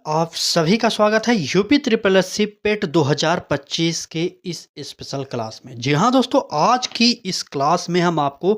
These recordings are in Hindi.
आप सभी का स्वागत है यूपी ट्रिपल एस सी पेट 2025 के इस स्पेशल क्लास में। जी हाँ दोस्तों, आज की इस क्लास में हम आपको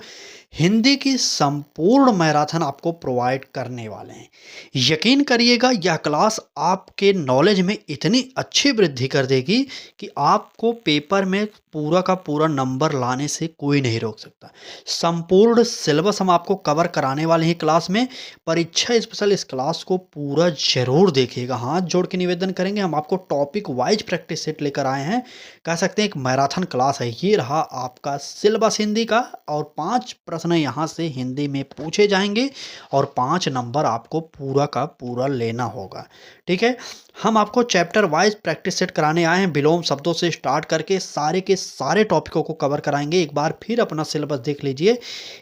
हिंदी की संपूर्ण मैराथन आपको प्रोवाइड करने वाले हैं। यकीन करिएगा, यह क्लास आपके नॉलेज में इतनी अच्छी वृद्धि कर देगी कि आपको पेपर में पूरा का पूरा नंबर लाने से कोई नहीं रोक सकता। संपूर्ण सिलेबस हम आपको कवर कराने वाले हैं क्लास में। परीक्षा स्पेशल इस क्लास को पूरा जरूर देखिएगा। हाथ जोड़ के निवेदन करेंगे, हम आपको टॉपिक वाइज प्रैक्टिस सेट लेकर आए हैं। कह सकते हैं एक मैराथन क्लास है। ये रहा आपका सिलेबस हिंदी का, और 5 प्रश्न यहाँ से हिंदी में पूछे जाएंगे और 5 नंबर आपको पूरा का पूरा लेना होगा। ठीक है, हम आपको चैप्टर वाइज प्रैक्टिस सेट कराने आए हैं। विलोम शब्दों से स्टार्ट करके सारे के सारे टॉपिकों को कवर कराएंगे। एक बार फिर अपना सिलेबस देख लीजिए।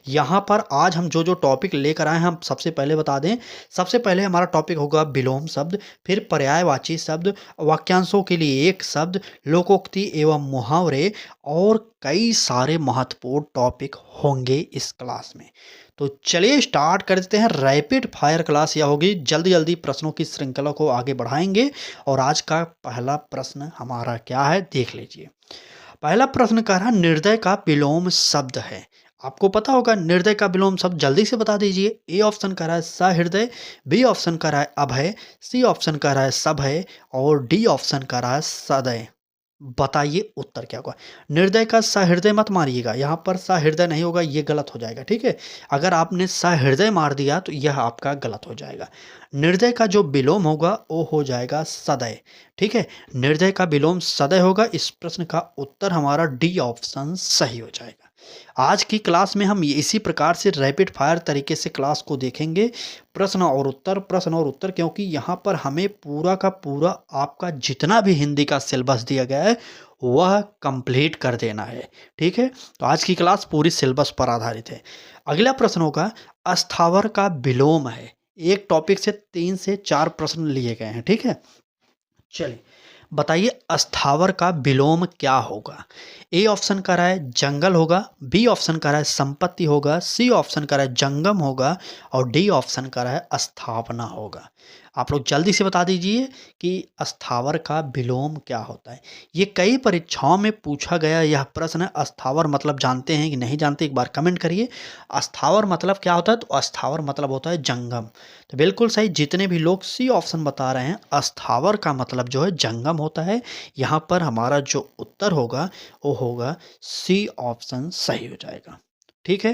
यहाँ पर आज हम जो जो टॉपिक लेकर आए हैं, हम सबसे पहले बता दें। सबसे पहले हमारा टॉपिक होगा विलोम शब्द, फिर पर्यायवाची शब्द, वाक्यांशों के लिए एक शब्द, लोकोक्ति एवं मुहावरे, और कई सारे महत्वपूर्ण टॉपिक होंगे इस क्लास में। तो चलिए स्टार्ट कर देते हैं। रैपिड फायर क्लास यह होगी, जल्दी जल्दी प्रश्नों की श्रृंखला को आगे बढ़ाएंगे। और आज का पहला प्रश्न हमारा क्या है, देख लीजिए। पहला प्रश्न कह रहा निर्दय का विलोम शब्द है। आपको पता होगा निर्दय का विलोम शब्द, जल्दी से बता दीजिए। ए ऑप्शन कह रहा है सहृदय, बी ऑप्शन कह रहा है अभय, सी ऑप्शन कह रहा है सभय, और डी ऑप्शन कह रहा है सदय। बताइए उत्तर क्या होगा। निर्दय का सहृदय मत मारिएगा, यहाँ पर सहृदय नहीं होगा, ये गलत हो जाएगा। ठीक है, अगर आपने सहृदय मार दिया तो यह आपका गलत हो जाएगा। निर्दय का जो विलोम होगा वो हो जाएगा सदय। ठीक है, निर्दय का विलोम सदय होगा। इस प्रश्न का उत्तर हमारा डी ऑप्शन सही हो जाएगा। आज की क्लास में हम इसी प्रकार से रैपिड फायर तरीके से क्लास को देखेंगे। प्रश्न और उत्तर, प्रश्न और उत्तर, क्योंकि यहाँ पर हमें पूरा का पूरा आपका जितना भी हिंदी का सिलेबस दिया गया है वह कंप्लीट कर देना है। ठीक है, तो आज की क्लास पूरी सिलेबस पर आधारित है। अगला प्रश्न होगा अस्थावर का विलोम है। एक टॉपिक से 3 से 4 प्रश्न लिए गए हैं। ठीक है, चलिए बताइए अस्थावर का विलोम क्या होगा। ए ऑप्शन कह रहा है जंगल होगा, बी ऑप्शन कह रहा है संपत्ति होगा, सी ऑप्शन कह रहा है जंगम होगा, और डी ऑप्शन कह रहा है अस्थापना होगा। आप लोग जल्दी से बता दीजिए कि अस्थावर का विलोम क्या होता है। ये कई परीक्षाओं में पूछा गया यह प्रश्न है। अस्थावर मतलब जानते हैं कि नहीं जानते, एक बार कमेंट करिए। अस्थावर मतलब क्या होता है, तो अस्थावर मतलब होता है जंगम। तो बिल्कुल सही, जितने भी लोग सी ऑप्शन बता रहे हैं, अस्थावर का मतलब जो है जंगम होता है। यहाँ पर हमारा जो उत्तर होगा वो होगा सी ऑप्शन सही हो जाएगा। ठीक है,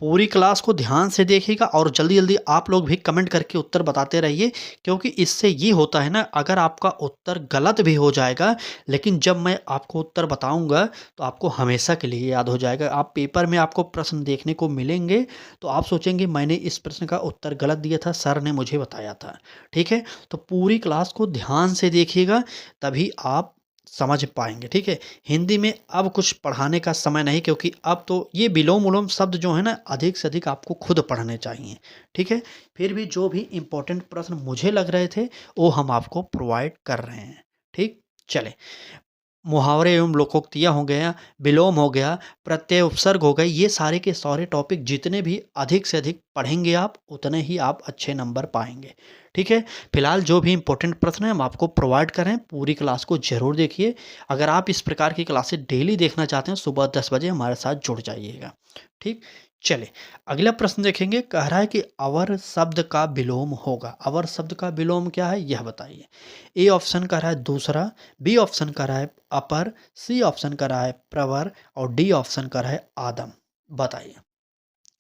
पूरी क्लास को ध्यान से देखिएगा और जल्दी जल्दी आप लोग भी कमेंट करके उत्तर बताते रहिए, क्योंकि इससे ये होता है ना, अगर आपका उत्तर गलत भी हो जाएगा लेकिन जब मैं आपको उत्तर बताऊंगा तो आपको हमेशा के लिए याद हो जाएगा। आप पेपर में आपको प्रश्न देखने को मिलेंगे तो आप सोचेंगे मैंने इस प्रश्न का उत्तर गलत दिया था, सर ने मुझे बताया था। ठीक है, तो पूरी क्लास को ध्यान से देखिएगा, तभी आप समझ पाएंगे। ठीक है, हिंदी में अब कुछ पढ़ाने का समय नहीं, क्योंकि अब तो ये विलोम उलोम शब्द जो है ना, अधिक से अधिक आपको खुद पढ़ने चाहिए। ठीक है, फिर भी जो भी इम्पोर्टेंट प्रश्न मुझे लग रहे थे वो हम आपको प्रोवाइड कर रहे हैं। ठीक, चले मुहावरे एवं लोकोक्तियाँ हो गया, विलोम हो गया, प्रत्यय उपसर्ग हो गए, ये सारे के सारे टॉपिक जितने भी अधिक से अधिक पढ़ेंगे आप, उतने ही आप अच्छे नंबर पाएंगे। ठीक है, फिलहाल जो भी इंपॉर्टेंट प्रश्न है हम आपको प्रोवाइड करें, पूरी क्लास को जरूर देखिए। अगर आप इस प्रकार की क्लासेस डेली देखना चाहते हैं, सुबह 10 बजे हमारे साथ जुड़ जाइएगा। ठीक, चले अगला प्रश्न देखेंगे। कह रहा है कि अवर शब्द का विलोम होगा। अवर शब्द का विलोम क्या है यह बताइए। ए ऑप्शन कह रहा है दूसरा, बी ऑप्शन कह रहा है अपर, सी ऑप्शन कह रहा है प्रवर, और डी ऑप्शन कह रहा है आदम। बताइए।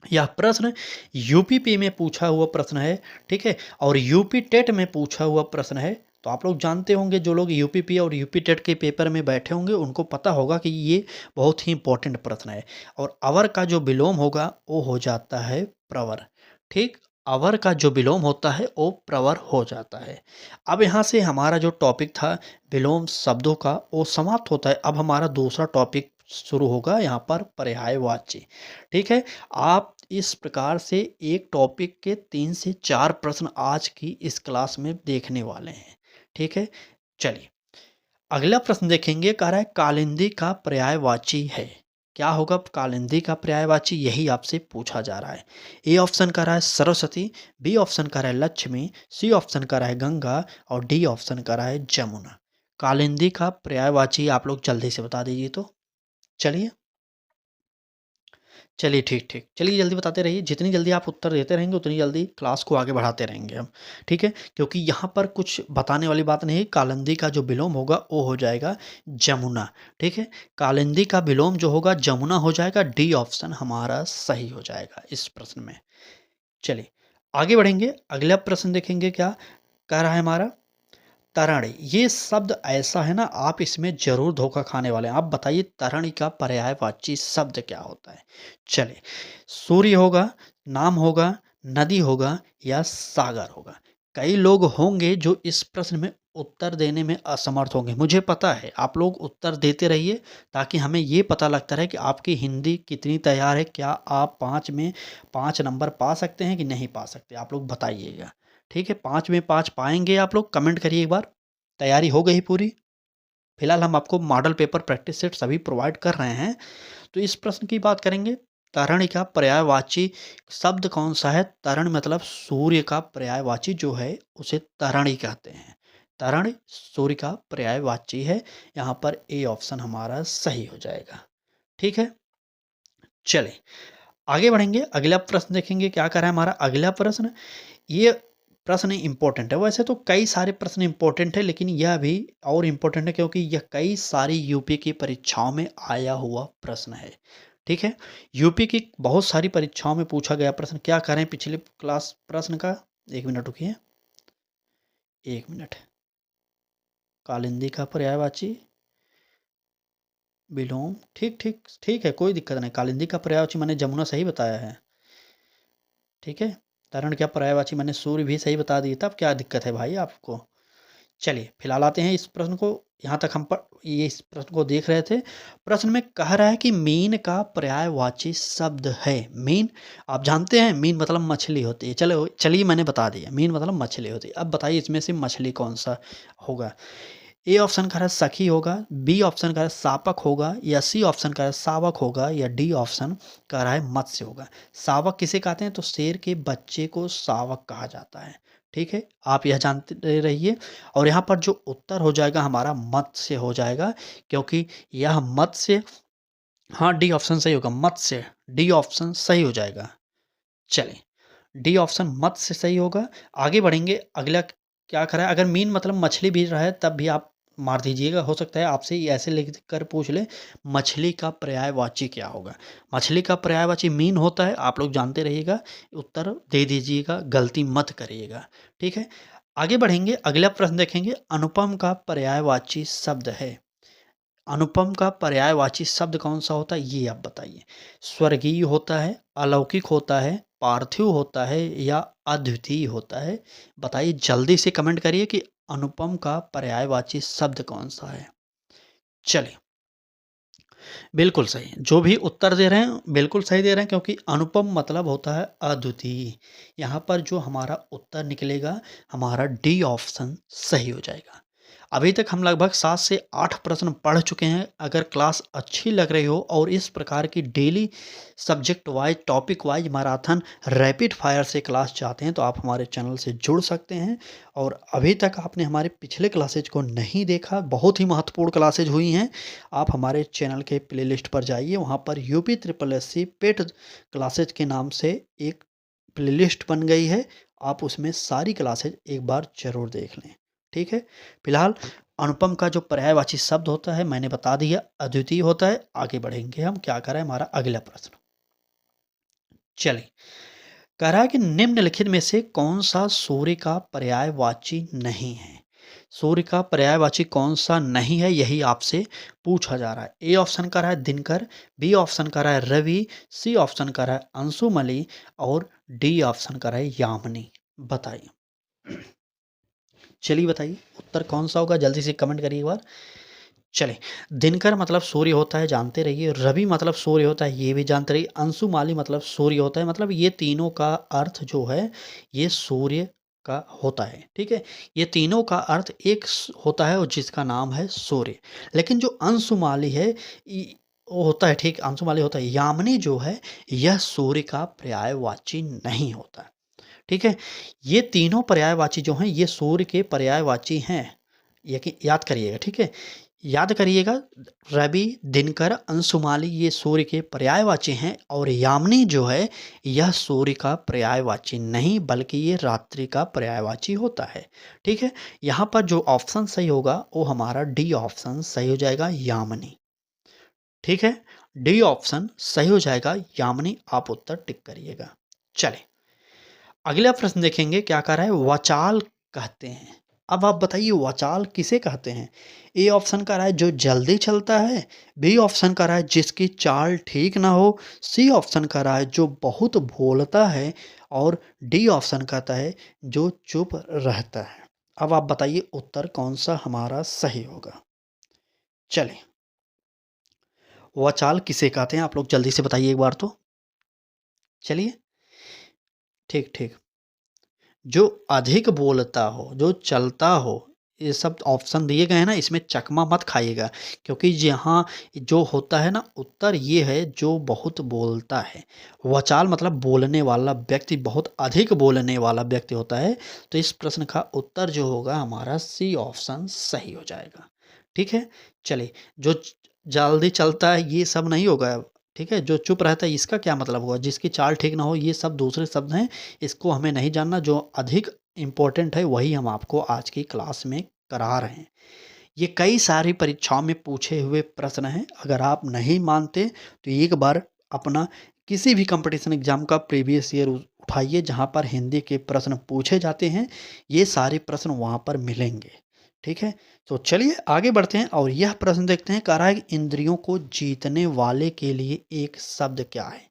यह प्रश्न यूपीपी में पूछा हुआ प्रश्न है। ठीक है, और यूपी टेट में पूछा हुआ प्रश्न है। तो आप लोग जानते होंगे, जो लोग यूपीपी और यूपी टेट के पेपर में बैठे होंगे उनको पता होगा कि ये बहुत ही इंपॉर्टेंट प्रश्न है। और अवर का जो विलोम होगा वो हो जाता है प्रवर। ठीक, अवर का जो विलोम होता है वो प्रवर हो जाता है। अब यहाँ से हमारा जो टॉपिक था विलोम शब्दों का वो समाप्त होता है। अब हमारा दूसरा टॉपिक शुरू होगा, यहाँ पर पर्यायवाची। ठीक है, आप इस प्रकार से एक टॉपिक के 3 से 4 प्रश्न आज की इस क्लास में देखने वाले हैं। ठीक है, चलिए अगला प्रश्न देखेंगे। कह रहा है कालिंदी का पर्यायवाची है। क्या होगा कालिंदी का पर्यायवाची, यही आपसे पूछा जा रहा है। ए ऑप्शन का रहा है सरस्वती, बी ऑप्शन का रहा है लक्ष्मी, सी ऑप्शन का रहा है गंगा और डी ऑप्शन का रहा है जमुना। कालिंदी का पर्यायवाची आप लोग जल्दी से बता दीजिए तो। चलिए चलिए ठीक ठीक, चलिए जल्दी बताते रहिए। जितनी जल्दी आप उत्तर देते रहेंगे उतनी जल्दी क्लास को आगे बढ़ाते रहेंगे हम। ठीक है, क्योंकि यहाँ पर कुछ बताने वाली बात नहीं है। कालिंदी का जो विलोम होगा वो हो जाएगा जमुना। ठीक है, कालिंदी का विलोम जो होगा जमुना हो जाएगा। डी ऑप्शन हमारा सही हो जाएगा इस प्रश्न में। चलिए आगे बढ़ेंगे, अगला प्रश्न देखेंगे क्या कह रहा है हमारा। तरणि, ये शब्द ऐसा है ना, आप इसमें जरूर धोखा खाने वाले हैं। आप बताइए तरणि का पर्यायवाची शब्द क्या होता है। चलिए, सूर्य होगा, नाम होगा, नदी होगा या सागर होगा। कई लोग होंगे जो इस प्रश्न में उत्तर देने में असमर्थ होंगे, मुझे पता है। आप लोग उत्तर देते रहिए ताकि हमें ये पता लगता रहे कि आपकी हिंदी कितनी तैयार है। क्या आप 5 में 5 नंबर पा सकते हैं कि नहीं पा सकते, आप लोग बताइएगा। ठीक है, 5 में 5 पाएँगे आप लोग, कमेंट करिए एक बार। तैयारी हो गई पूरी? फिलहाल हम आपको मॉडल पेपर प्रैक्टिस सेट सभी प्रोवाइड कर रहे हैं। तो इस प्रश्न की बात करेंगे, तरणि का पर्यायवाची शब्द कौन-सा है? तरण मतलब सूर्य का पर्यायवाची जो है उसे तरणि कहते हैं। तरणि सूर्य का पर्यायवाची है। यहाँ पर ए ऑप्शन हमारा सही हो जाएगा। ठीक है? चलिए आगे बढ़ेंगे, अगला प्रश्न देखेंगे क्या कह रहा है हमारा अगला प्रश्न। ये प्रश्न इम्पोर्टेंट है। वैसे तो कई सारे प्रश्न इम्पोर्टेंट है, लेकिन यह भी और इम्पोर्टेंट है क्योंकि यह कई सारी यूपी की परीक्षाओं में आया हुआ प्रश्न है। ठीक है, यूपी की बहुत सारी परीक्षाओं में पूछा गया प्रश्न। क्या करें पिछले क्लास प्रश्न का, एक मिनट रुकिए, एक मिनट। कालिंदी का पर्यायवाची विलोम, ठीक ठीक ठीक है, कोई दिक्कत नहीं। कालिंदी का पर्यायवाची मैंने जमुना सही बताया है। ठीक है, तरण क्या पर्यायवाची मैंने सूर्य भी सही बता दिया था। अब क्या दिक्कत है भाई आपको। चलिए फिलहाल आते हैं इस प्रश्न को। यहाँ तक हम ये इस प्रश्न को देख रहे थे। प्रश्न में कह रहा है कि मीन का पर्यायवाची शब्द है। मीन आप जानते हैं, मीन मतलब मछली होती है। चलो चलिए मैंने बता दिया, मीन मतलब मछली होती है। अब बताइए इसमें से मछली कौन सा होगा। ए ऑप्शन का है सखी होगा, बी ऑप्शन का है सापक होगा या सी ऑप्शन का है सावक होगा या डी ऑप्शन का है मत्स्य होगा। सावक किसे कहते हैं, तो शेर के बच्चे को सावक कहा जाता है। ठीक है, आप यह जानते रहिए। और यहाँ पर जो उत्तर हो जाएगा हमारा मत्स्य हो जाएगा, क्योंकि यह मत्स्य, हाँ डी ऑप्शन सही होगा, मत्स्य डी ऑप्शन सही हो जाएगा। चलें, डी ऑप्शन मत्स्य सही होगा। आगे बढ़ेंगे, अगला क्या करा है, अगर मीन मतलब मछली भी रहा है तब भी आप मार दीजिएगा। हो सकता है आपसे ये ऐसे लिख कर पूछ ले, मछली का पर्यायवाची क्या होगा। मछली का पर्यायवाची मीन होता है, आप लोग जानते रहिएगा। उत्तर दे दीजिएगा, गलती मत करिएगा। ठीक है, आगे बढ़ेंगे, अगला प्रश्न देखेंगे। अनुपम का पर्यायवाची शब्द है। अनुपम का पर्यायवाची शब्द कौन सा होता है, ये आप बताइए। स्वर्गीय होता है, अलौकिक होता है, पार्थिव होता है या अद्वितीय होता है। बताइए जल्दी से कमेंट करिए कि अनुपम का पर्यायवाची शब्द कौन सा है। चलिए बिल्कुल सही, जो भी उत्तर दे रहे हैं बिल्कुल सही दे रहे हैं, क्योंकि अनुपम मतलब होता है अद्वितीय। यहाँ पर जो हमारा उत्तर निकलेगा हमारा डी ऑप्शन सही हो जाएगा। अभी तक हम लगभग 7 से 8 प्रश्न पढ़ चुके हैं। अगर क्लास अच्छी लग रही हो और इस प्रकार की daily subject wise topic wise marathon rapid fire से क्लास चाहते हैं तो आप हमारे चैनल से जुड़ सकते हैं। और अभी तक आपने हमारे पिछले क्लासेज को नहीं देखा, बहुत ही महत्वपूर्ण क्लासेज हुई हैं, आप हमारे चैनल के प्लेलिस्ट पर जाइए। वहाँ पर यूपी ट्रिपल एस सी पेट क्लासेज के नाम से एक प्लेलिस्ट बन गई है, आप उसमें सारी क्लासेज एक बार ज़रूर देख लें। ठीक है, फिलहाल अनुपम का जो पर्यायवाची शब्द होता है मैंने बता दिया, अद्वितीय होता है। आगे बढ़ेंगे हम, क्या करें हमारा अगला प्रश्न। चलिए, कह रहा है कि निम्नलिखित में से कौन सा सूर्य का पर्यायवाची नहीं है। सूर्य का पर्यायवाची कौन सा नहीं है, यही आपसे पूछा जा रहा है। ए ऑप्शन का रहा है दिनकर, बी ऑप्शन का रहा है रवि, सी ऑप्शन का रहा है अंशुमली और डी ऑप्शन का रहा है यामिनी। बताइए, चलिए बताइए उत्तर कौन सा होगा, जल्दी से कमेंट करिए एक बार। चले, दिनकर मतलब सूर्य होता है, जानते रहिए। रवि मतलब सूर्य होता है, ये भी जानते रहिए। अंशुमाली मतलब सूर्य होता है, मतलब ये तीनों का अर्थ जो है ये सूर्य का होता है। ठीक है, ये तीनों का अर्थ एक होता है और जिसका नाम है सूर्य। लेकिन जो अंशुमाली है वो होता है, ठीक, अंशुमाली होता है। यामिनी जो है यह सूर्य का पर्यायवाची नहीं होता। ठीक है, ये तीनों पर्यायवाची जो हैं ये सूर्य के पर्यायवाची हैं। यकीन याद करिएगा, ठीक है, याद करिएगा। रवि, दिनकर, अंशुमाली ये सूर्य के पर्यायवाची हैं और यामिनी जो है यह सूर्य का पर्यायवाची नहीं बल्कि ये रात्रि का पर्यायवाची होता है। ठीक है, यहाँ पर जो ऑप्शन सही होगा वो हमारा डी ऑप्शन सही हो जाएगा, यामिनी। ठीक है, डी ऑप्शन सही हो जाएगा, यामिनी। आप उत्तर टिक करिएगा। चले अगला प्रश्न देखेंगे, क्या कह रहा है, वचाल कहते हैं। अब आप बताइए वचाल किसे कहते हैं। ए ऑप्शन कह रहा है जो जल्दी चलता है, बी ऑप्शन कह रहा है जिसकी चाल ठीक ना हो, सी ऑप्शन कह रहा है जो बहुत बोलता है और डी ऑप्शन कहता है जो चुप रहता है। अब आप बताइए उत्तर कौन सा हमारा सही होगा। चलिए, वचाल किसे कहते हैं आप लोग जल्दी से बताइए एक बार तो। चलिए, ठीक ठीक, जो अधिक बोलता हो, जो चलता हो, ये सब ऑप्शन दिए गए हैं ना, इसमें चकमा मत खाइएगा, क्योंकि यहाँ जो होता है ना उत्तर ये है जो बहुत बोलता है। वचाल मतलब बोलने वाला व्यक्ति, बहुत अधिक बोलने वाला व्यक्ति होता है। तो इस प्रश्न का उत्तर जो होगा हमारा सी ऑप्शन सही हो जाएगा। ठीक है, चलिए, जो जल्दी चलता है ये सब नहीं होगा। ठीक है, जो चुप रहता है इसका क्या मतलब हुआ, जिसकी चाल ठीक ना हो, ये सब दूसरे शब्द हैं, इसको हमें नहीं जानना। जो अधिक इम्पोर्टेंट है वही हम आपको आज की क्लास में करा रहे हैं। ये कई सारी परीक्षाओं में पूछे हुए प्रश्न हैं। अगर आप नहीं मानते तो एक बार अपना किसी भी कंपटीशन एग्जाम का प्रीवियस ईयर उठाइए, जहाँ पर हिंदी के प्रश्न पूछे जाते हैं। ये सारे प्रश्न वहाँ पर मिलेंगे। ठीक है, तो चलिए आगे बढ़ते हैं और यह प्रश्न देखते हैं। कह रहा है कि इंद्रियों को जीतने वाले के लिए एक शब्द क्या है।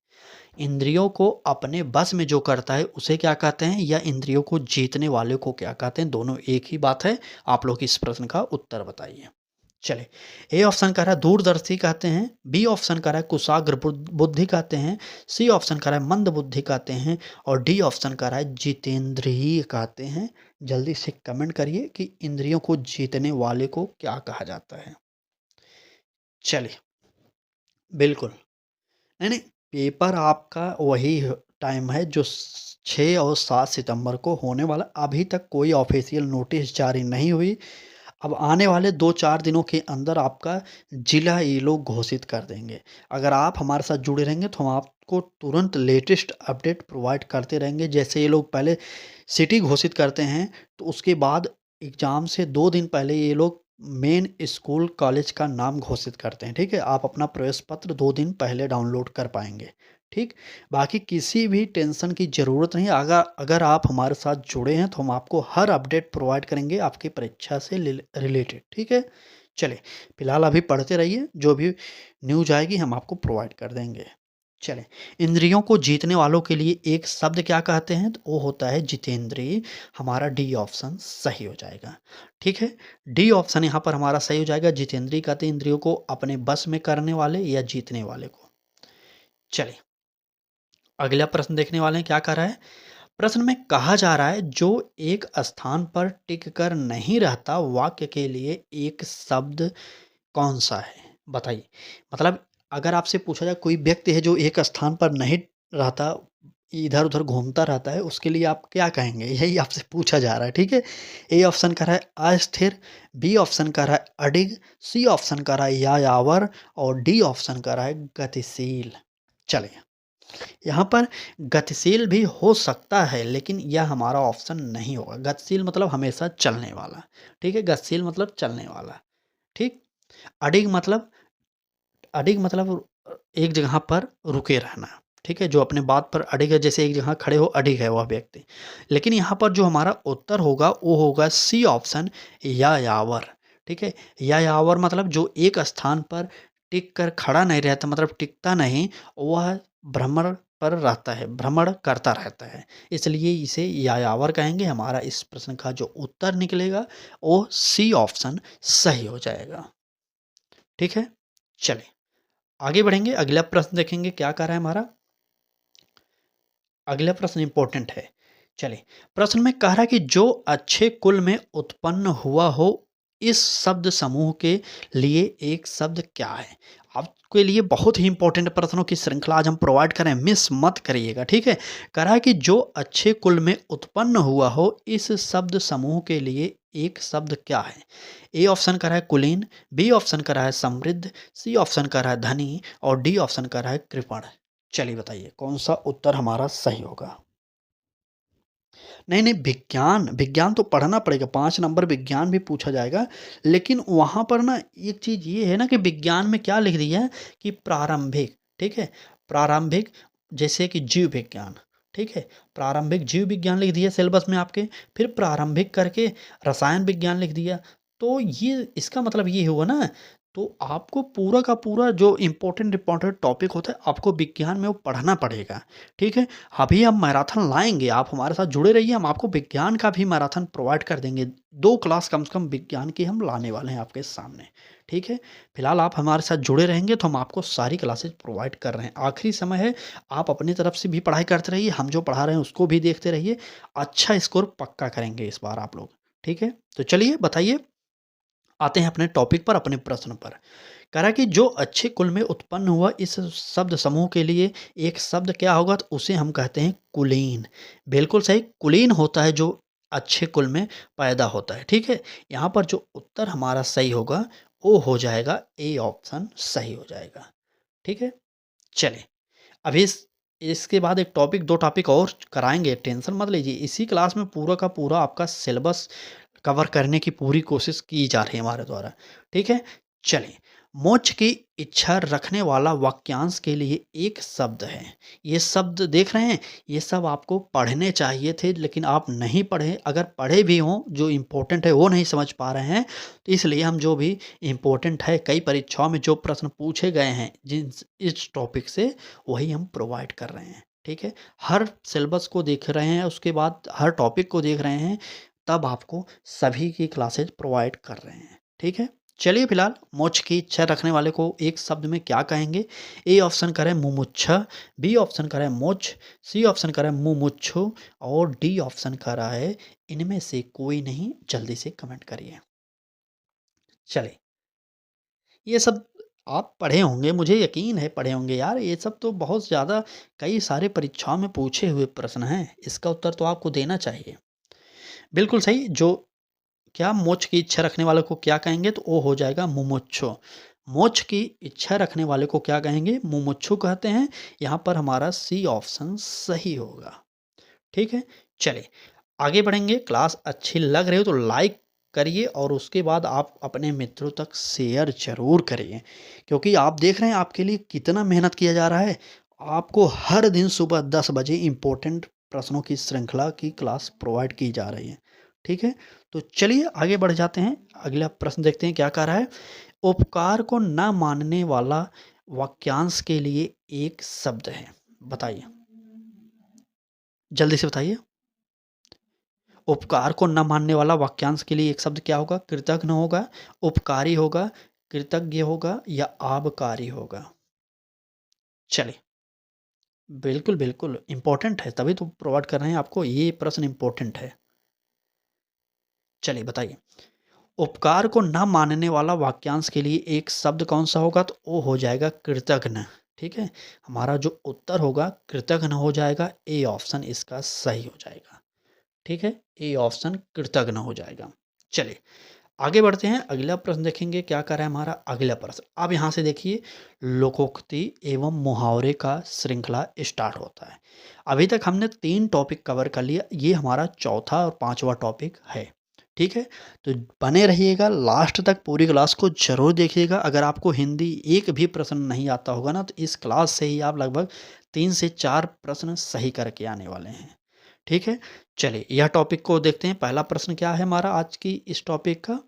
इंद्रियों को अपने बस में जो करता है उसे क्या कहते हैं, या इंद्रियों को जीतने वाले को क्या कहते हैं। दोनों एक ही बात है। आप लोग इस प्रश्न का उत्तर बताइए। चले, ए ऑप्शन कह रहा है दूरदर्शी कहते हैं, बी ऑप्शन कह रहा है कुशाग्र बुद्धि कहते हैं, सी ऑप्शन कह रहा है मंद बुद्धि कहते हैं और डी ऑप्शन कह रहा है जितेंद्रिय कहते हैं। जल्दी से कमेंट करिए कि इंद्रियों को जीतने वाले को क्या कहा जाता है। चलिए, बिल्कुल, नहीं नहीं, पेपर आपका वही टाइम है जो 6 और 7 सितंबर को होने वाला। अभी तक कोई ऑफिशियल नोटिस जारी नहीं हुई। अब आने वाले 2-4 दिनों के अंदर आपका ज़िला ये लोग घोषित कर देंगे। अगर आप हमारे साथ जुड़े रहेंगे तो हम आपको तुरंत लेटेस्ट अपडेट प्रोवाइड करते रहेंगे। जैसे ये लोग पहले सिटी घोषित करते हैं तो उसके बाद एग्ज़ाम से 2 दिन पहले ये लोग मेन स्कूल कॉलेज का नाम घोषित करते हैं। ठीक है, आप अपना प्रवेश पत्र 2 दिन पहले डाउनलोड कर पाएंगे। ठीक, बाकी किसी भी टेंशन की ज़रूरत नहीं। अगर अगर आप हमारे साथ जुड़े हैं तो हम आपको हर अपडेट प्रोवाइड करेंगे आपकी परीक्षा से रिलेटेड। ठीक है, चलिए, फिलहाल अभी पढ़ते रहिए, जो भी न्यूज आएगी हम आपको प्रोवाइड कर देंगे। चलें, इंद्रियों को जीतने वालों के लिए एक शब्द क्या कहते हैं, तो वो होता है जितेंद्रिय। हमारा डी ऑप्शन सही हो जाएगा। ठीक है, डी ऑप्शन यहाँ पर हमारा सही हो जाएगा। जितेंद्रिय कहते हैं इंद्रियों को अपने बस में करने वाले या जीतने वाले को। चलिए, अगला प्रश्न देखने वाले हैं, क्या कह रहा है। प्रश्न में कहा जा रहा है जो एक स्थान पर टिक कर नहीं रहता, वाक्य के लिए एक शब्द कौन सा है, बताइए। मतलब अगर आपसे पूछा जाए कोई व्यक्ति है जो एक स्थान पर नहीं रहता, इधर उधर घूमता रहता है, उसके लिए आप क्या कहेंगे, यही आपसे पूछा जा रहा है। ठीक है, ए ऑप्शन कह रहा है अस्थिर, बी ऑप्शन कह रहा है अडिग, सी ऑप्शन कह रहा है यायावर और डी ऑप्शन कह रहा है गतिशील। चलिए, यहाँ पर गतिशील भी हो सकता है लेकिन यह हमारा ऑप्शन नहीं होगा। गतिशील मतलब हमेशा चलने वाला। ठीक है, गतिशील मतलब चलने वाला। ठीक, अडिग मतलब, अडिग मतलब एक जगह पर रुके रहना। ठीक है, जो अपने बात पर अडिग है, जैसे एक जगह खड़े हो, अडिग है वह व्यक्ति। लेकिन यहाँ पर जो हमारा उत्तर होगा वो होगा सी ऑप्शन, यायावर। ठीक है, यायावर मतलब जो एक स्थान पर टिक कर खड़ा नहीं रहता, मतलब टिकता नहीं, वह भ्रमण पर रहता है, भ्रमण करता रहता है, इसलिए इसे यायावर कहेंगे। हमारा इस प्रश्न का जो उत्तर निकलेगा वो सी ऑप्शन सही हो जाएगा। ठीक है, चलिए आगे बढ़ेंगे, अगला प्रश्न देखेंगे क्या कह रहा है हमारा। अगला प्रश्न इंपॉर्टेंट है। चलिए, प्रश्न में कह रहा है कि जो अच्छे कुल में उत्पन्न हुआ हो, इस शब्द समूह के लिए एक शब्द क्या है। अब आपके लिए बहुत ही इंपॉर्टेंट प्रश्नों की श्रृंखला आज हम प्रोवाइड करें, मिस मत करिएगा, ठीक है। कह रहा है कि जो अच्छे कुल में उत्पन्न हुआ हो इस शब्द समूह के लिए एक शब्द क्या है। ए ऑप्शन कर रहा है कुलीन, बी ऑप्शन कर रहा है समृद्ध, सी ऑप्शन कर रहा है धनी और डी ऑप्शन कर रहा है कृपण। चलिए बताइए कौन सा उत्तर हमारा सही होगा। नहीं, नहीं, विज्ञान, विज्ञान तो पढ़ना पड़ेगा, 5 नंबर विज्ञान भी पूछा जाएगा। लेकिन वहाँ पर ना एक चीज़ ये है ना कि विज्ञान में क्या लिख दिया है कि प्रारंभिक, ठीक है? प्रारंभिक जैसे कि जीव विज्ञान, ठीक है? प्रारंभिक जीव विज्ञान लिख दिया सिलेबस में आपके, फिर प्रारंभिक करके रसायन विज्ञान लिख दिया। तो ये इसका मतलब ये हुआ ना, तो आपको पूरा का पूरा जो इम्पोर्टेंट इम्पोर्टेंट टॉपिक होता है आपको विज्ञान में वो पढ़ना पड़ेगा, ठीक है? अभी हम मैराथन लाएँगे, आप हमारे साथ जुड़े रहिए, हम आपको विज्ञान का भी मैराथन प्रोवाइड कर देंगे। 2 क्लास कम से कम विज्ञान की हम लाने वाले हैं आपके सामने, ठीक है? फिलहाल आप हमारे साथ जुड़े रहेंगे तो हम आपको सारी क्लासेस प्रोवाइड कर रहे हैं। आखिरी समय है, आप अपनी तरफ से भी पढ़ाई करते रहिए, हम जो पढ़ा रहे हैं उसको भी देखते रहिए। अच्छा स्कोर पक्का करेंगे इस बार आप लोग, ठीक है? तो चलिए बताइए, आते हैं अपने टॉपिक पर, अपने प्रश्न पर। कह रहा है कि जो अच्छे कुल में उत्पन्न हुआ इस शब्द समूह के लिए एक शब्द क्या होगा, तो उसे हम कहते हैं कुलीन। बिल्कुल सही, कुलीन होता है जो अच्छे कुल में पैदा होता है, ठीक है। यहाँ पर जो उत्तर हमारा सही होगा वो हो जाएगा ए ऑप्शन सही हो जाएगा, ठीक है। चलिए अभी इसके बाद एक टॉपिक, 2 टॉपिक और कराएंगे, टेंशन मत लीजिए। इसी क्लास में पूरा का पूरा आपका सिलेबस कवर करने की पूरी कोशिश की जा रही है हमारे द्वारा, ठीक है। चलिए, मोक्ष की इच्छा रखने वाला वाक्यांश के लिए एक शब्द है। ये शब्द देख रहे हैं, ये सब आपको पढ़ने चाहिए थे लेकिन आप नहीं पढ़े। अगर पढ़े भी हों, जो इम्पोर्टेंट है वो नहीं समझ पा रहे हैं, तो इसलिए हम जो भी इम्पोर्टेंट है, कई परीक्षाओं में जो प्रश्न पूछे गए हैं जिन इस टॉपिक से, वही हम प्रोवाइड कर रहे हैं, ठीक है। हर सिलेबस को देख रहे हैं, उसके बाद हर टॉपिक को देख रहे हैं, तब आपको सभी की क्लासेस प्रोवाइड कर रहे हैं, ठीक है। चलिए फिलहाल मोक्ष की इच्छा रखने वाले को एक शब्द में क्या कहेंगे। ए ऑप्शन करें मुमुक्षा, बी ऑप्शन करें मोक्ष, सी ऑप्शन करें मुमुक्षु और डी ऑप्शन कर रहा है इनमें से कोई नहीं। जल्दी से कमेंट करिए। चलिए, ये सब आप पढ़े होंगे, मुझे यकीन है पढ़े होंगे यार। ये सब तो बहुत ज़्यादा कई सारे परीक्षाओं में पूछे हुए प्रश्न हैं, इसका उत्तर तो आपको देना चाहिए। बिल्कुल सही, जो क्या मोक्ष की इच्छा रखने वाले को क्या कहेंगे, तो वो हो जाएगा मुमुक्षु। मोक्ष की इच्छा रखने वाले को क्या कहेंगे, मुमुक्षु कहते हैं। यहाँ पर हमारा सी ऑप्शन सही होगा, ठीक है। चलिए आगे बढ़ेंगे। क्लास अच्छी लग रही हो तो लाइक करिए और उसके बाद आप अपने मित्रों तक शेयर ज़रूर करिए, क्योंकि आप देख रहे हैं आपके लिए कितना मेहनत किया जा रहा है। आपको हर दिन सुबह 10 बजे इम्पोर्टेंट प्रश्नों की श्रृंखला की क्लास प्रोवाइड की जा रही है, ठीक है। तो चलिए आगे बढ़ जाते हैं, अगला प्रश्न देखते हैं क्या कह रहा है। उपकार को न मानने वाला वाक्यांश के लिए एक शब्द है, बताइए, जल्दी से बताइए। उपकार को न मानने वाला वाक्यांश के लिए एक शब्द क्या होगा, कृतघ्न होगा, उपकारी होगा, कृतज्ञ होगा या आबकारी होगा। चलिए, बिल्कुल बिल्कुल इंपॉर्टेंट है, तभी तो प्रोवाइड कर रहे हैं आपको, ये प्रश्न इंपॉर्टेंट है। चलिए बताइए, उपकार को न मानने वाला वाक्यांश के लिए एक शब्द कौन सा होगा, तो वो हो जाएगा कृतघ्न, ठीक है। हमारा जो उत्तर होगा कृतघ्न हो जाएगा। ए ऑप्शन इसका सही हो जाएगा, ठीक है। ए ऑप्शन कृतघ्न हो जाएगा। चलिए आगे बढ़ते हैं, अगला प्रश्न देखेंगे क्या कर रहा है हमारा अगला प्रश्न। अब यहाँ से देखिए, लोकोक्ति एवं मुहावरे का श्रृंखला स्टार्ट होता है। अभी तक हमने 3 टॉपिक कवर कर लिया, ये हमारा चौथा और 5वां टॉपिक है, ठीक है। तो बने रहिएगा लास्ट तक, पूरी क्लास को जरूर देखिएगा। अगर आपको हिंदी एक भी प्रश्न नहीं आता होगा ना, तो इस क्लास से ही आप लगभग 3 से 4 प्रश्न सही करके आने वाले हैं, ठीक है। चलिए यह टॉपिक को देखते हैं। पहला प्रश्न क्या है हमारा आज की इस टॉपिक का,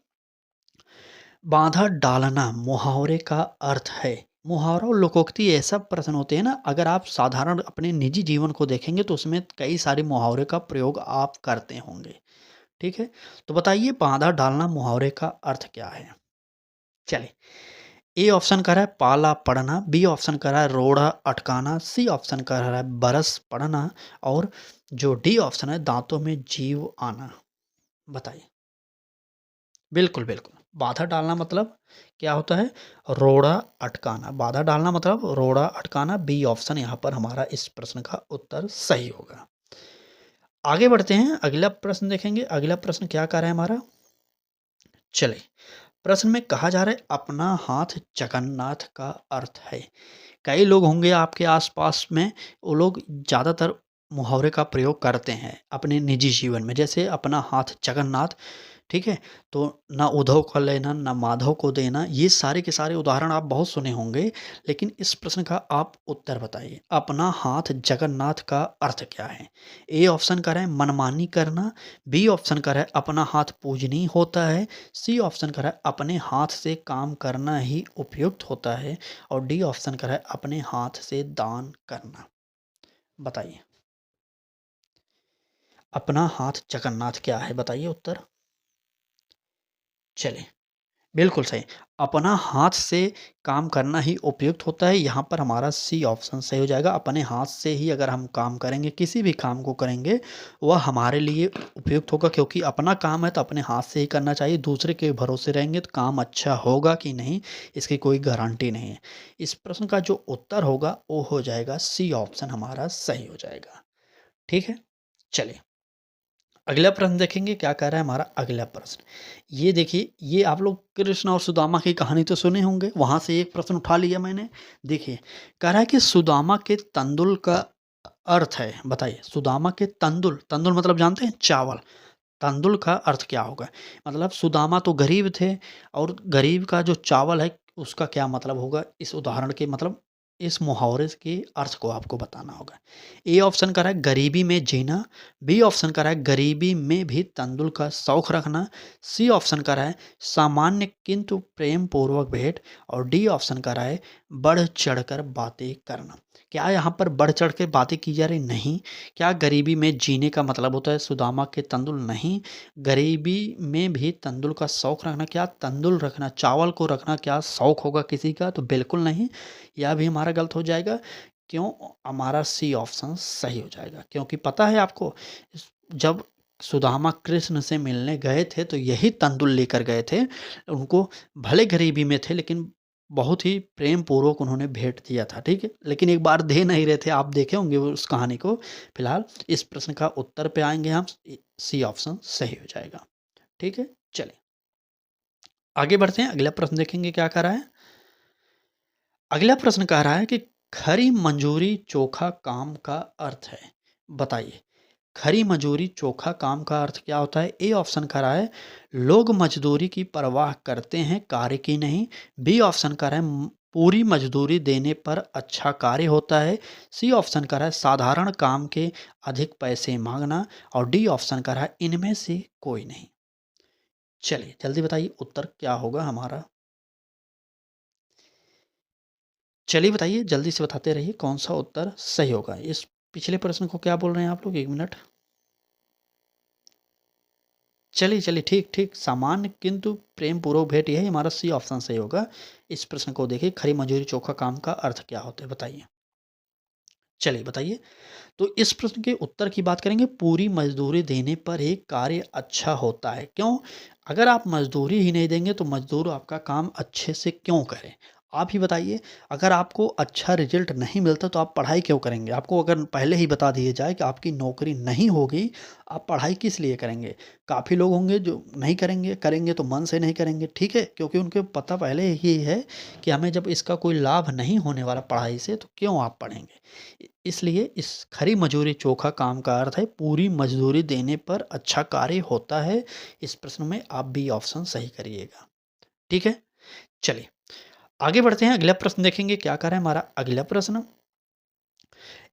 बाधा डालना मुहावरे का अर्थ है। मुहावरा और लोकोक्ति ऐसा प्रश्न होते हैं ना, अगर आप साधारण अपने निजी जीवन को देखेंगे तो उसमें कई सारे मुहावरे का प्रयोग आप करते होंगे, ठीक है। तो बताइए बाधा डालना मुहावरे का अर्थ क्या है। चलिए, ए ऑप्शन कर रहा है पाला पड़ना, बी ऑप्शन कर रहा है रोड़ा अटकाना, सी ऑप्शन कर रहा है बरस पड़ना और जो डी ऑप्शन है दांतों में जीव आना। बताइए। बिल्कुल बिल्कुल, बाधा डालना मतलब क्या होता है? रोड़ा अटकाना। बाधा डालना मतलब रोड़ा अटकाना। बी ऑप्शन यहाँ पर हमारा इस प्रश्न का उत्तर सही होगा। आगे बढ़ते हैं, अगला प्रश्न देखेंगे। अगला प्रश्न क्या कह रहा है हमारा? चलिए, प्रश्न में कहा जा रहा है अपना हाथ जगन्नाथ का अर्थ है। कई लोग होंगे आपके आसपास में, वो लोग ज़्यादातर मुहावरे का प्रयोग करते हैं अपने निजी जीवन में, जैसे अपना हाथ जगन्नाथ, ठीक है? तो ना उद्धव को लेना, ना माधव को देना, ये सारे के सारे उदाहरण आप बहुत सुने होंगे। लेकिन इस प्रश्न का आप उत्तर बताइए, अपना हाथ जगन्नाथ का अर्थ क्या है? ए ऑप्शन कह रहा है मनमानी करना, बी ऑप्शन कह रहा है अपना हाथ पूजनीय होता है, सी ऑप्शन कह रहा है अपने हाथ से काम करना ही उपयुक्त होता है, और डी ऑप्शन कह रहा है अपने हाथ से दान करना। बताइए, अपना हाथ जगन्नाथ क्या है? बताइए उत्तर। चलिए, बिल्कुल सही। अपना हाथ से काम करना ही उपयुक्त होता है, यहाँ पर हमारा सी ऑप्शन सही हो जाएगा। अपने हाथ से ही अगर हम काम करेंगे, किसी भी काम को करेंगे, वह हमारे लिए उपयुक्त होगा, क्योंकि अपना काम है तो अपने हाथ से ही करना चाहिए। दूसरे के भरोसे रहेंगे तो काम अच्छा होगा कि नहीं, इसकी कोई गारंटी नहीं है। इस प्रश्न का जो उत्तर होगा वो हो जाएगा सी ऑप्शन हमारा सही हो जाएगा। ठीक है? चलिए, अगला प्रश्न देखेंगे क्या कह रहा है हमारा अगला प्रश्न। ये देखिए, ये आप लोग कृष्ण और सुदामा की कहानी तो सुने होंगे, वहाँ से एक प्रश्न उठा लिया मैंने। देखिए, कह रहा है कि सुदामा के तंदुल का अर्थ है। बताइए, सुदामा के तंदुल, तंदुल मतलब जानते हैं चावल, तंदुल का अर्थ क्या होगा? मतलब सुदामा तो गरीब थे, और गरीब का जो चावल है उसका क्या मतलब होगा? इस उदाहरण के मतलब इस मुहावरे के अर्थ को आपको बताना होगा। ए ऑप्शन कह रहा है गरीबी में जीना, बी ऑप्शन कह रहा है गरीबी में भी तंदुल का शौक रखना, सी ऑप्शन कह रहा है सामान्य किंतु प्रेम पूर्वक भेंट, और डी ऑप्शन कह रहा है बढ़ चढ़कर बातें करना। क्या यहाँ पर बढ़ चढ़ के बातें की जा रही? नहीं। क्या गरीबी में जीने का मतलब होता है सुदामा के तंदुल? नहीं। गरीबी में भी तंदुल का शौक रखना, क्या तंदुल रखना, चावल को रखना क्या शौक होगा किसी का? तो बिल्कुल नहीं, यह भी हमारा गलत हो जाएगा। क्यों? हमारा सी ऑप्शन सही हो जाएगा, क्योंकि पता है आपको, जब सुदामा कृष्ण से मिलने गए थे तो यही तंदुल लेकर गए थे। उनको भले गरीबी में थे, लेकिन बहुत ही प्रेम पूर्वक उन्होंने भेंट दिया था, ठीक है? लेकिन एक बार दे नहीं रहे थे, आप देखे होंगे वो उस कहानी को। फिलहाल इस प्रश्न का उत्तर पे आएँगे हम, सी ऑप्शन सही हो जाएगा, ठीक है? चलिए, आगे बढ़ते हैं, अगला प्रश्न देखेंगे क्या कह रहा है? अगला प्रश्न कह रहा है कि खरी मंजूरी चोखा काम का अर्थ है। बताइए, खरी मजूरी चोखा काम का अर्थ क्या होता है? ए ऑप्शन कह रहा है लोग मजदूरी की परवाह करते हैं, कार्य की नहीं। बी ऑप्शन कह रहा है पूरी मजदूरी देने पर अच्छा कार्य होता है। सी ऑप्शन कह रहा है साधारण काम के अधिक पैसे मांगना, और डी ऑप्शन कह रहा है इनमें से कोई नहीं। चलिए, जल्दी बताइए उत्तर क्या होगा हमारा? चलिए बताइए, जल्दी से बताते रहिए कौन सा उत्तर सही होगा। इस पिछले प्रश्न को क्या बोल रहे हैं आप लोग? 1 मिनट। चलिए, चलिए, ठीक, ठीक, सामान्य किंतु प्रेमपूर्वक भेंट, यही हमारा सी ऑप्शन सही होगा। इस प्रश्न को देखिए, खरी मजूरी चोखा काम का अर्थ क्या होता है? बताइए। चलिए बताइए। तो इस प्रश्न के उत्तर की बात करेंगे, पूरी मजदूरी देने पर ही कार्य अच्छा होता है। क्यों? अगर आप मजदूरी ही नहीं देंगे तो मजदूर आपका काम अच्छे से क्यों करे? आप ही बताइए। अगर आपको अच्छा रिजल्ट नहीं मिलता तो आप पढ़ाई क्यों करेंगे? आपको अगर पहले ही बता दिया जाए कि आपकी नौकरी नहीं होगी, आप पढ़ाई किस लिए करेंगे? काफ़ी लोग होंगे जो नहीं करेंगे, करेंगे तो मन से नहीं करेंगे, ठीक है? क्योंकि उनको पता पहले ही है कि हमें जब इसका कोई लाभ नहीं होने वाला पढ़ाई से, तो क्यों आप पढ़ेंगे? इसलिए इस खरी मजूरी चोखा काम का अर्थ है पूरी मजदूरी देने पर अच्छा कार्य होता है। इस प्रश्न में आप बी ऑप्शन सही करिएगा, ठीक है? चलिए, आगे बढ़ते हैं, अगला प्रश्न देखेंगे क्या कह रहा है हमारा अगला प्रश्न।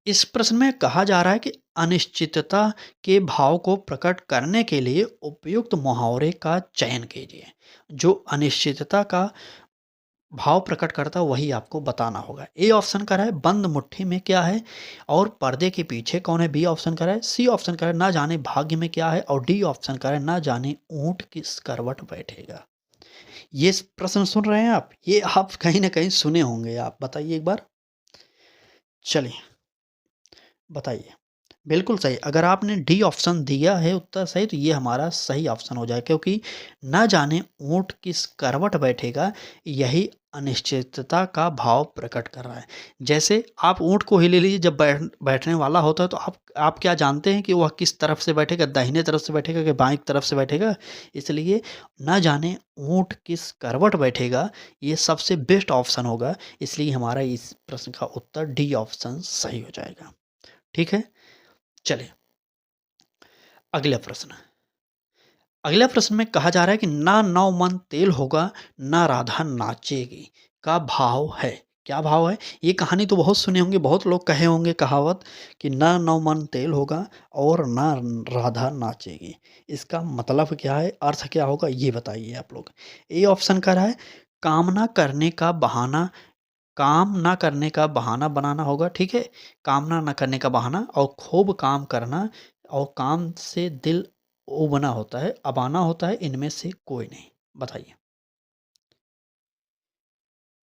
इस प्रश्न में कहा जा रहा है कि अनिश्चितता के भाव को प्रकट करने के लिए उपयुक्त मुहावरे का चयन कीजिए। जो अनिश्चितता का भाव प्रकट करता है वही आपको बताना होगा। ए ऑप्शन कह रहा है बंद मुट्ठी में क्या है, और पर्दे के पीछे कौन है? बी ऑप्शन कह रहा है, सी ऑप्शन कह रहा है ना जाने भाग्य में क्या है, और डी ऑप्शन कह रहा है ना जाने ऊंट किस करवट बैठेगा। ये प्रश्न सुन रहे हैं आप? ये आप कहीं ना कहीं सुने होंगे, आप बताइए एक बार। चलिए बताइए। बिल्कुल सही। अगर आपने डी ऑप्शन दिया है उत्तर सही, तो ये हमारा सही ऑप्शन हो जाए, क्योंकि ना जाने ऊँट किस करवट बैठेगा, यही अनिश्चितता का भाव प्रकट कर रहा है। जैसे आप ऊँट को ही ले लीजिए, जब बैठने वाला होता है तो आप क्या जानते हैं कि वह किस तरफ से बैठेगा, दाहिने तरफ से बैठेगा कि बाईं तरफ से बैठेगा? इसलिए ना जाने ऊँट किस करवट बैठेगा, ये सबसे बेस्ट ऑप्शन होगा, इसलिए हमारा इस प्रश्न का उत्तर डी ऑप्शन सही हो जाएगा। ठीक है? चलिए, अगला प्रश्न। अगला प्रश्न में कहा जा रहा है कि ना नौ मन तेल होगा, ना राधा नाचेगी, का भाव है। क्या भाव है? ये कहानी तो बहुत सुने होंगे, बहुत लोग कहे होंगे कहावत कि ना नौ मन तेल होगा और ना राधा नाचेगी। इसका मतलब क्या है, अर्थ क्या होगा, ये बताइए आप लोग। ए ऑप्शन कह रहा है कामना करने का बहाना, काम ना करने का बहाना बनाना होगा, ठीक है? कामना ना करने का बहाना और खूब काम करना और काम से दिल उबना होता है, अबाना होता है, इनमें से कोई नहीं। बताइए।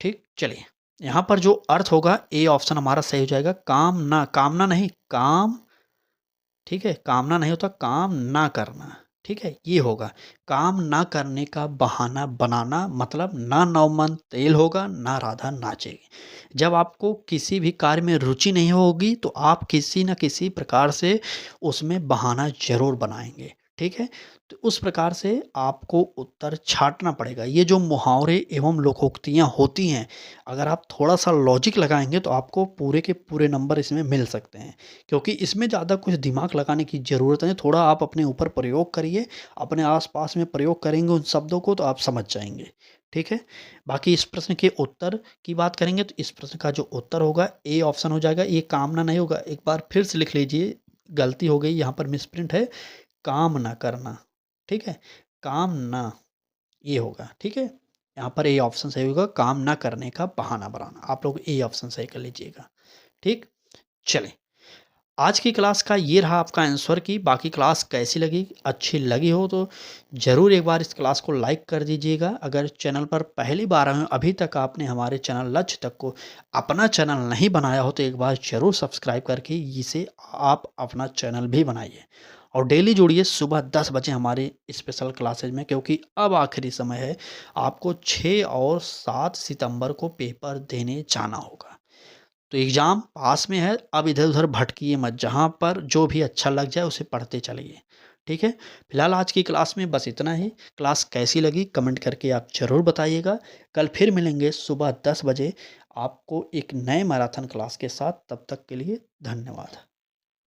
ठीक, चलिए। यहाँ पर जो अर्थ होगा, ए ऑप्शन हमारा सही हो जाएगा। कामना नहीं, काम, ठीक है? कामना नहीं होता, काम ना करना, ठीक है? ये होगा। काम ना करने का बहाना बनाना, मतलब ना नौमन तेल होगा, ना राधा नाचेगी। जब आपको किसी भी कार्य में रुचि नहीं होगी, तो आप किसी न किसी प्रकार से उसमें बहाना ज़रूर बनाएँगे, ठीक है? तो उस प्रकार से आपको उत्तर छाँटना पड़ेगा। ये जो मुहावरे एवं लोकोक्तियाँ होती हैं, अगर आप थोड़ा-सा लॉजिक लगाएँगे, तो आपको पूरे के पूरे नंबर इसमें मिल सकते हैं। क्योंकि इसमें ज़्यादा कुछ दिमाग लगाने की ज़रूरत नहीं, थोड़ा आप अपने ऊपर प्रयोग करिए, अपने आस-पास में प्रयोग करेंगे उन शब्दों को, तो आप समझ जाएँगे, ठीक है? बाकी इस प्रश्न के उत्तर की बात करेंगे, तो इस प्रश्न का जो उत्तर होगा, ए ऑप्शन हो जाएगा। ये कामना नहीं होगा, एक बार फिर से लिख लीजिए, गलती हो गई, यहाँ पर मिसप्रिंट है, काम ना करना, ठीक है? काम ना, ये होगा, ठीक है? यहाँ पर ए ऑप्शन सही होगा, काम ना करने का बहाना बनाना। आप लोग ए ऑप्शन सही कर लीजिएगा, ठीक? चलें। आज की क्लास का ये रहा आपका आंसर कि बाकी क्लास कैसी लगी, अच्छी लगी हो तो ज़रूर एक बार इस क्लास को लाइक कर दीजिएगा। अगर चैनल पर पहली बार आए हो, अभी तक आपने हमारे चैनल लक्ष्य तक को अपना चैनल नहीं बनाया हो, तो एक बार ज़रूर सब्सक्राइब करके इसे आप अपना चैनल भी बनाइए और डेली जुड़िए सुबह 10 बजे हमारे स्पेशल क्लासेज में, क्योंकि अब आखिरी समय है, आपको 6 और 7 सितंबर को पेपर देने जाना होगा। तो एग्ज़ाम पास में है, अब इधर-उधर भटकिए मत, जहाँ पर जो भी अच्छा लग जाए उसे पढ़ते चलिए, ठीक है? फिलहाल आज की क्लास में बस इतना ही। क्लास कैसी लगी कमेंट करके आप ज़रूर बताइएगा। कल फिर मिलेंगे सुबह 10 बजे आपको एक नए मैराथन क्लास के साथ, तब तक के लिए धन्यवाद।